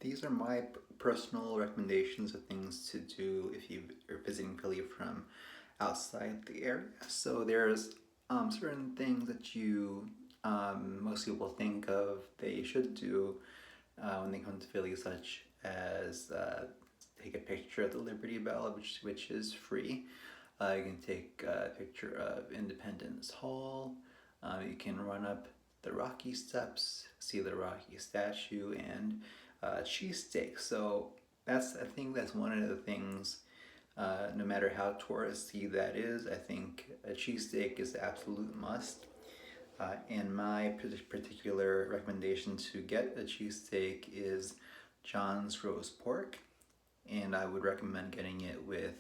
these are my personal recommendations of things to do if you are visiting Philly from outside the area. So there's certain things that you most people think of they should do when they come to Philly, such as take a picture at the Liberty Bell, which is free. You can take a picture of Independence Hall. You can run up the Rocky Steps, see the Rocky statue, and cheesesteak. So I think that's one of the things. No matter how touristy that is, I think a cheesesteak is the absolute must. And my particular recommendation to get a cheesesteak is John's roast pork, and I would recommend getting it with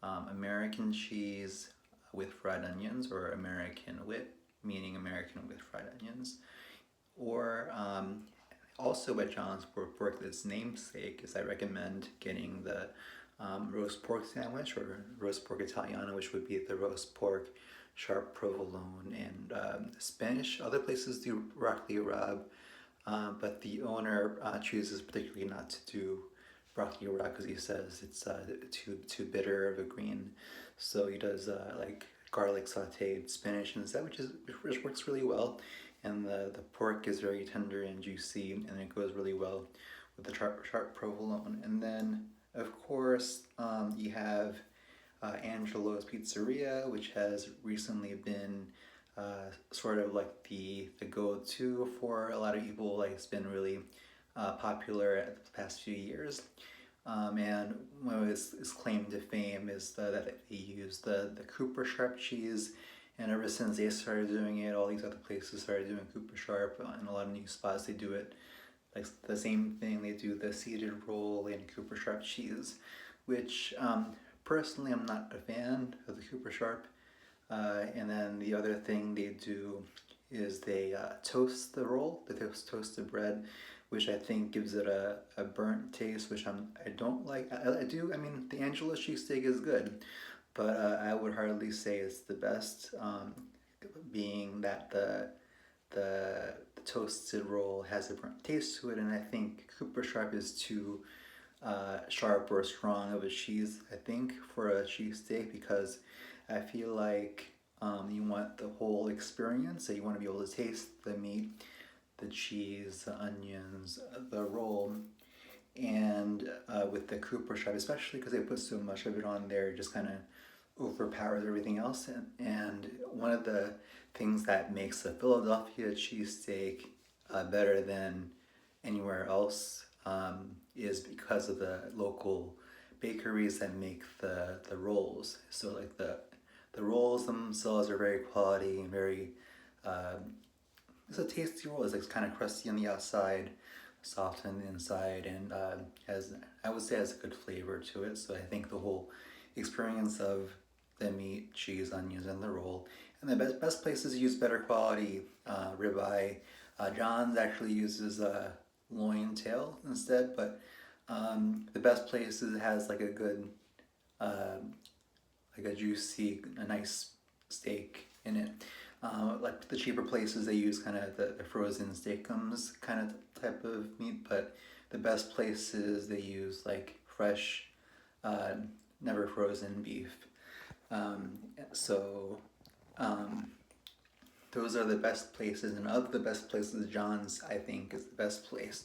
American cheese with fried onions, or American wit, meaning American with fried onions, or also at John's pork, its namesake, is I recommend getting the roast pork sandwich, or roast pork Italiano, which would be the roast pork, sharp provolone, and Spanish. Other places do broccoli rabe, but the owner chooses particularly not to do broccoli rabe because he says it's too bitter of a green. So he does like garlic sautéed spinach instead, which works really well. And the pork is very tender and juicy, and it goes really well with the sharp provolone. And then, of course, you have Angelo's Pizzeria, which has recently been sort of like the go-to for a lot of people. Like, it's been really popular at the past few years. And one of its claim to fame is that they use the Cooper Sharp cheese. And ever since they started doing it, all these other places started doing Cooper Sharp. In a lot of new spots, they do it like the same thing. They do the seeded roll and Cooper Sharp cheese, which personally I'm not a fan of the Cooper Sharp. And then the other thing they do is they toast the roll. They toast the bread, which I think gives it a burnt taste, which I don't like. I do. I mean, the Angelo cheesesteak is good, but I would hardly say it's the best. Being that the toasted roll has a burnt taste to it, and I think Cooper Sharp is too sharp or strong of a cheese, I think, for a cheesesteak, because I feel like you want the whole experience. So you want to be able to taste the meat, the cheese, the onions, the roll. And with the Cooper Sharp, especially because they put so much of it on there, it just kind of overpowers everything else. And one of the things that makes a Philadelphia cheesesteak better than anywhere else is because of the local bakeries that make the rolls. So like the rolls themselves are very quality and very it's a tasty roll. It's like kind of crusty on the outside, soft on the inside, and has, I would say, has a good flavor to it. So I think the whole experience of the meat, cheese, onions, and the roll. And the best places use better quality ribeye. John's actually uses loin tail instead, but the best places has like a good, like a juicy, a nice steak in it. Like the cheaper places, they use kind of the frozen steakums kind of type of meat, but the best places they use like fresh, never frozen beef. So those are the best places, and of the best places, John's, I think, is the best place.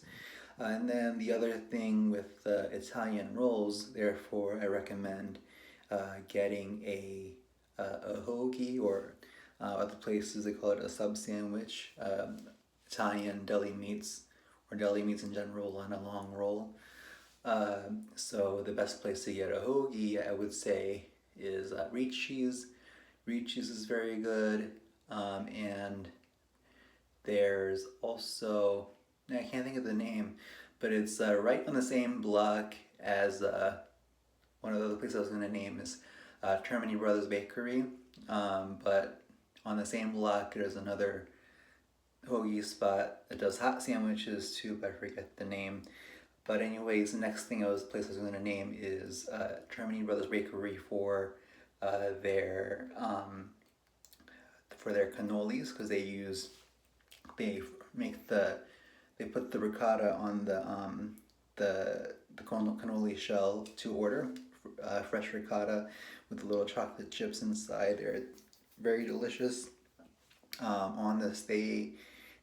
And then the other thing with Italian rolls, therefore, I recommend getting a hoagie, or other places they call it a sub sandwich. Italian deli meats, or deli meats in general, on a long roll. So the best place to get a hoagie, I would say, is Ricci's. Ricci's is very good. And there's also, I can't think of the name, but it's right on the same block as one of the other places I was going to name is Termini Bros Bakery. But on the same block, there's another hoagie spot that does hot sandwiches too, but I forget the name. But anyways, the next place I was going to name is Termini Brothers Bakery for their cannolis, because they make they put the ricotta on the cannoli shell to order, fresh ricotta with the little chocolate chips inside. They're very delicious. On this, they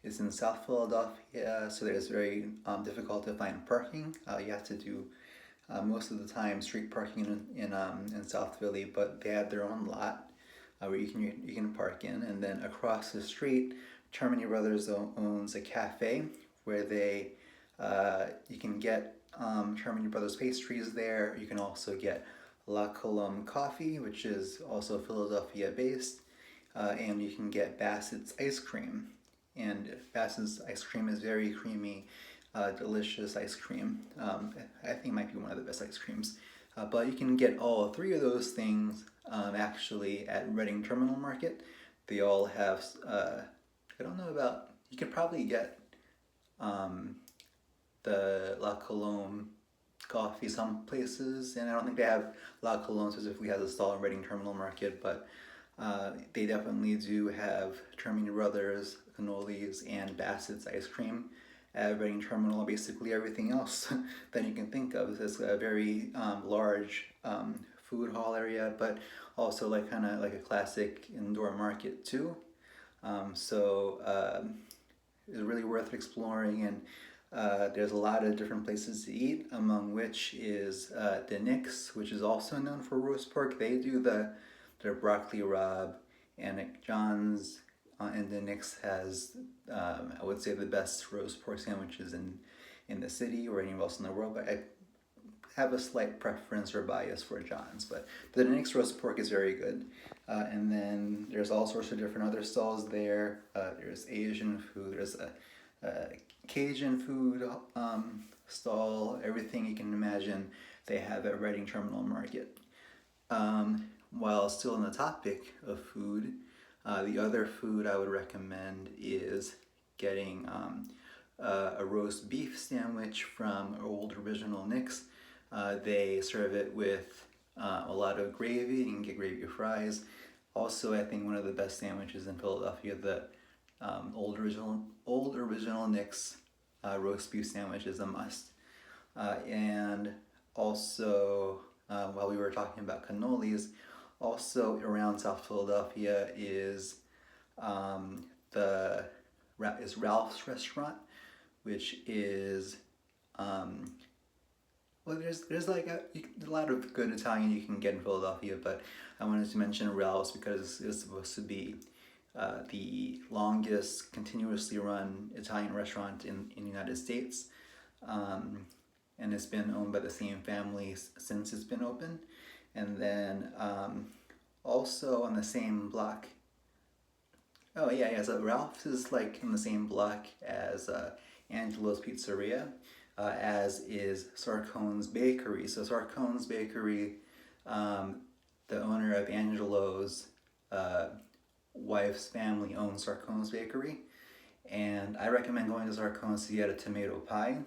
is in South Philadelphia, so there's very difficult to find parking. You have to do most of the time street parking in South Philly, but they have their own lot where you can park in, and then across the street, Termini Brothers owns a cafe where they you can get Termini Brothers pastries there. You can also get La Colombe coffee, which is also Philadelphia based, and you can get Bassett's ice cream. And Bassett's ice cream is very creamy, delicious ice cream. I think it might be one of the best ice creams. But you can get all three of those things actually at Reading Terminal Market. They all have, I don't know about, you could probably get the La Colombe coffee some places, and I don't think they have La Colombe specifically has a stall in Reading Terminal Market, but they definitely do have Termini Brothers, cannolis, and Bassett's ice cream at Reading Terminal. Basically everything else that you can think of. It's a very large food hall area, but also like kind of like a classic indoor market too. So it's really worth exploring, and there's a lot of different places to eat, among which is the Nick's, which is also known for roast pork. They do their broccoli rabe, and John's and the Nick's has, I would say, the best roast pork sandwiches in the city or anywhere else in the world. But I have a slight preference or bias for John's, but the Nick's roast pork is very good. And then there's all sorts of different other stalls there. There's Asian food. There's a Cajun food stall. Everything you can imagine they have at Reading Terminal Market. While still on the topic of food, the other food I would recommend is getting a roast beef sandwich from Old Original Nick's. They serve it with a lot of gravy. You can get gravy fries. Also, I think one of the best sandwiches in Philadelphia, the Old Original Nick's roast beef sandwich is a must. And also, while we were talking about cannolis, also around South Philadelphia is Ralph's Restaurant, which is well, there's like a lot of good Italian you can get in Philadelphia, but I wanted to mention Ralph's because it's supposed to be the longest continuously run Italian restaurant in the United States, and it's been owned by the same family since it's been open. And then also on the same block, oh yeah, so Ralph's is like in the same block as Angelo's Pizzeria, as is Sarcone's Bakery. So Sarcone's Bakery, the owner of Angelo's wife's family owns Sarcone's Bakery, and I recommend going to Sarcone's to get a tomato pie.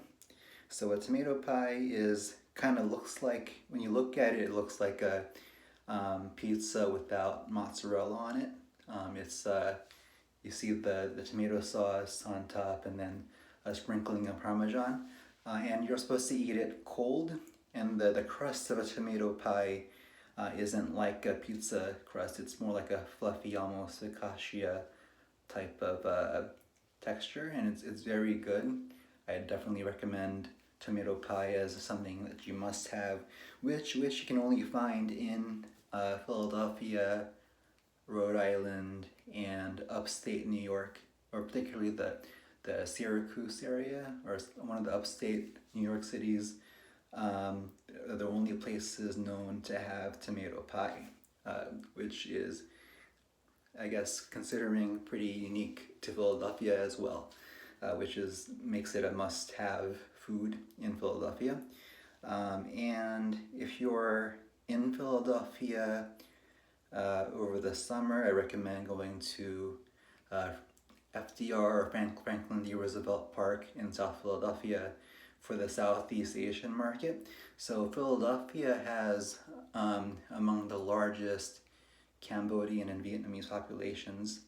So a tomato pie is kind of looks like, when you look at it, it looks like a pizza without mozzarella on it. It's you see the tomato sauce on top, and then a sprinkling of Parmesan, and you're supposed to eat it cold. And the crust of a tomato pie isn't like a pizza crust. It's more like a fluffy, almost focaccia type of texture, and it's very good. I definitely recommend tomato pie as something that you must have, which you can only find in Philadelphia, Rhode Island, and upstate New York, or particularly the Syracuse area, or one of the upstate New York cities. Are the only places known to have tomato pie, which is, I guess, considering pretty unique to Philadelphia as well, which makes it a must-have food in Philadelphia. And if you're in Philadelphia over the summer, I recommend going to FDR, or Franklin D. Roosevelt Park in South Philadelphia for the Southeast Asian market. So Philadelphia has among the largest Cambodian and Vietnamese populations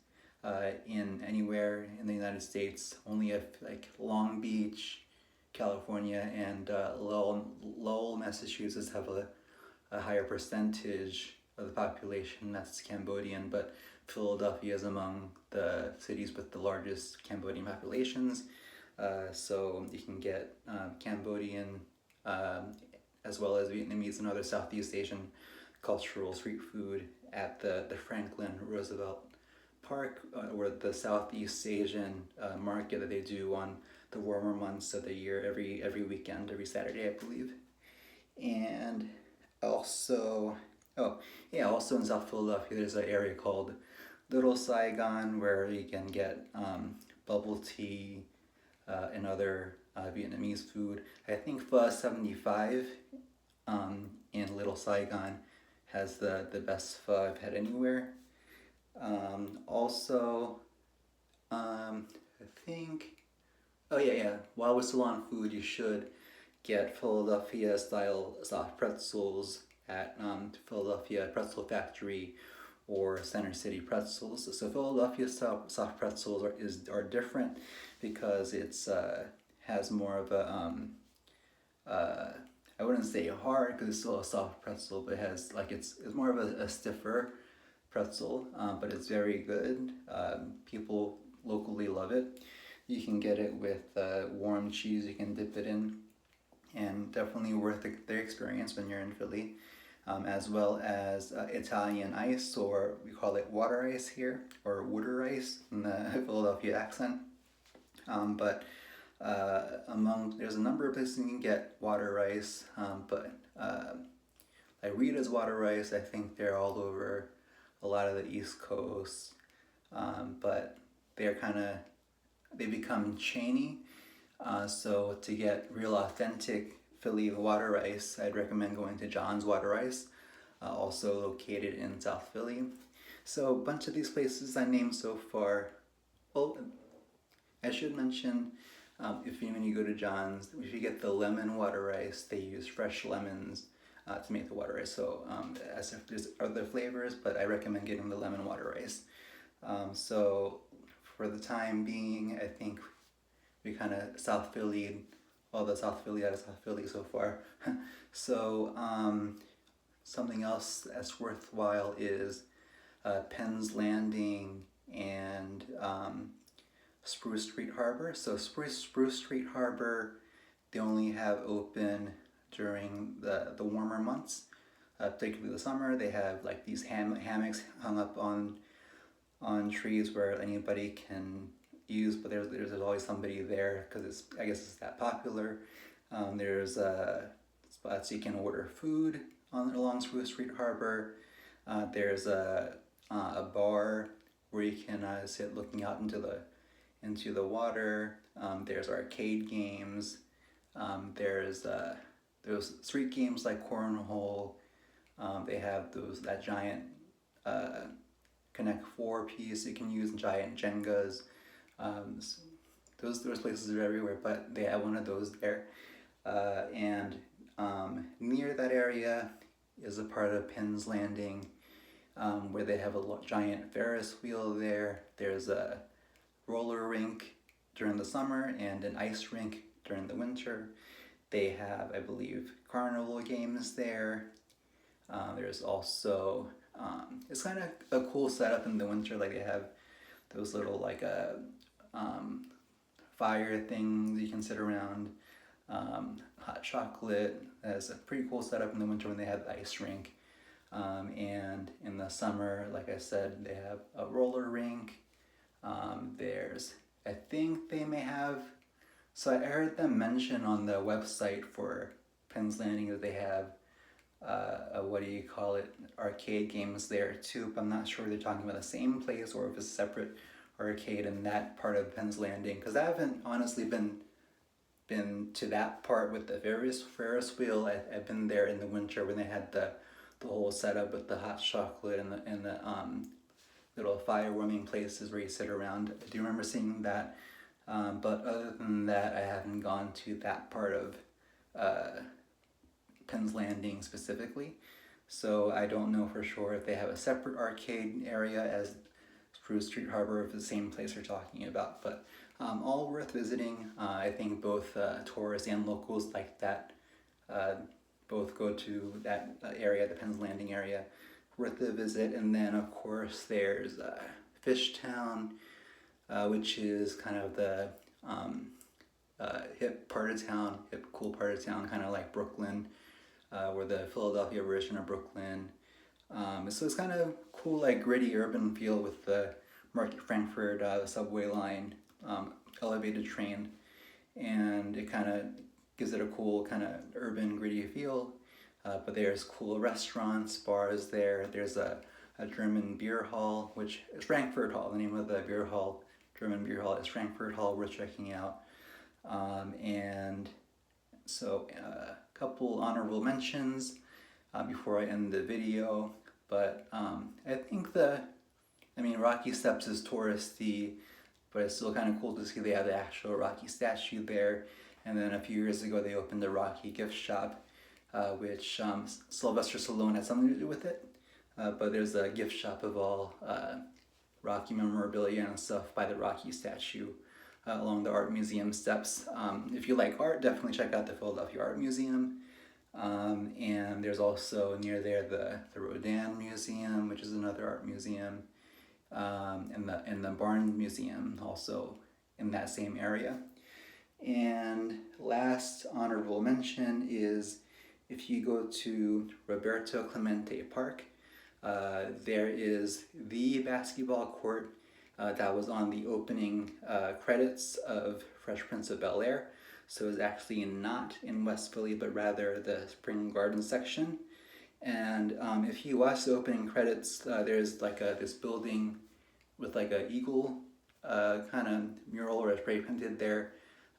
in anywhere in the United States. Only if like Long Beach, California and Lowell, Massachusetts have a higher percentage of the population that's Cambodian, but Philadelphia is among the cities with the largest Cambodian populations. So you can get Cambodian as well as Vietnamese and other Southeast Asian cultural street food at the Franklin Roosevelt Park, or the Southeast Asian market that they do on the warmer months of the year, every weekend, every Saturday, I believe. And also, oh yeah, also in South Philadelphia, there's an area called Little Saigon where you can get bubble tea and other Vietnamese food. I think Pho 75 in Little Saigon has the best pho I've had anywhere. Also, I think, oh yeah, while we're still on food, you should get Philadelphia style soft pretzels at Philadelphia Pretzel Factory or Center City Pretzels. So Philadelphia soft pretzels are different because it's has more of a I wouldn't say hard because it's still a soft pretzel, but it has like it's more of a stiffer pretzel, but it's very good. People locally love it. You can get it with warm cheese. You can dip it in, and definitely worth the experience when you're in Philly. As well as Italian ice, or we call it water ice here, or water ice in the Philadelphia accent. But there's a number of places you can get water ice, but like Rita's water ice, I think they're all over a lot of the East Coast, but they become chainy. So to get real authentic Philly water ice, I'd recommend going to John's Water Ice, also located in South Philly. So a bunch of these places I named so far. Well, I should mention, when you go to John's, if you get the lemon water ice, they use fresh lemons to make the water ice. So as if there's other flavors, but I recommend getting the lemon water ice. So for the time being, I think we kind of South Philly, all the South Philly out of South Philly so far. So something else that's worthwhile is Penn's Landing and Spruce Street Harbor. So Spruce Street Harbor, they only have open during the warmer months, particularly the summer. They have like these hammocks hung up on trees where anybody can use, but there's always somebody there because I guess it's that popular. There's spots you can order food along Spruce Street Harbor. There's a bar where you can sit looking out into the water. There's arcade games. There's street games like cornhole. They have that giant Connect 4 piece you can use, giant Jengas. Those places are everywhere, but they have one of those there. And near that area is a part of Penn's Landing, where they have a giant Ferris wheel there. There's a roller rink during the summer and an ice rink during the winter. They have, I believe, carnival games there. There's also, it's kind of a cool setup in the winter. Like they have those little fire things you can sit around. Hot chocolate. That's a pretty cool setup in the winter when they have the ice rink. And in the summer, like I said, they have a roller rink. I think they may have, so I heard them mention on the website for Penn's Landing that they have arcade games there too, but I'm not sure if they're talking about the same place or if it's a separate arcade in that part of Penn's Landing, because I haven't honestly been to that part with the Ferris wheel. I've been there in the winter when they had the whole setup with the hot chocolate and the little fire warming places where you sit around. I do remember seeing that, but other than that, I haven't gone to that part of Penn's Landing specifically, so I don't know for sure if they have a separate arcade area as Spruce Street Harbor, if it's the same place we're talking about. But All worth visiting. I think both tourists and locals like that. Uh, both go to that area, the Penn's Landing area, worth the visit. And then of course there's Fishtown, which is kind of the hip part of town, hip cool part of town, kind of like Brooklyn, or the Philadelphia version of Brooklyn. So it's kind of cool, like gritty urban feel with the Market Frankfurt subway line, elevated train, and it kind of gives it a cool kind of urban gritty feel. But there's cool restaurants, bars there. There's a German beer hall, which is Frankfurt Hall. The name of the beer hall, German beer hall, is Frankfurt Hall. Worth checking out. And so a couple honorable mentions before I end the video. But I think Rocky Steps is touristy, but it's still kind of cool to see they have the actual Rocky statue there. And then a few years ago they opened the Rocky gift shop, which Sylvester Stallone had something to do with it. But there's a gift shop of all Rocky memorabilia and stuff by the Rocky statue along the art museum steps. If you like art, definitely check out the Philadelphia Art Museum. And there's also near there the Rodin Museum, which is another art museum, and the Barnes Museum, also in that same area. And last honorable mention is if you go to Roberto Clemente Park, there is the basketball court that was on the opening credits of Fresh Prince of Bel-Air. So it's actually not in West Philly, but rather the Spring Garden section. And if you watch the opening credits, there's like this building with like a eagle kind of mural or spray painted there,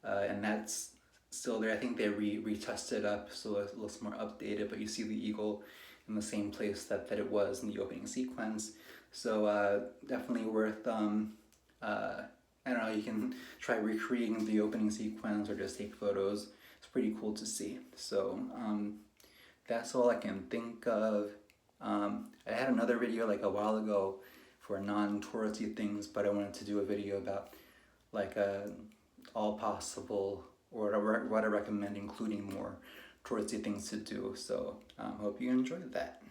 and that's still there. I think they retouched it up so it looks more updated, but you see the eagle in the same place that it was in the opening sequence. So definitely worth, I don't know, you can try recreating the opening sequence or just take photos. It's pretty cool to see. So that's all I can think of. I had another video like a while ago for non-touristy things, but I wanted to do a video about like all possible, or what I recommend, including more touristy things to do. So hope you enjoyed that.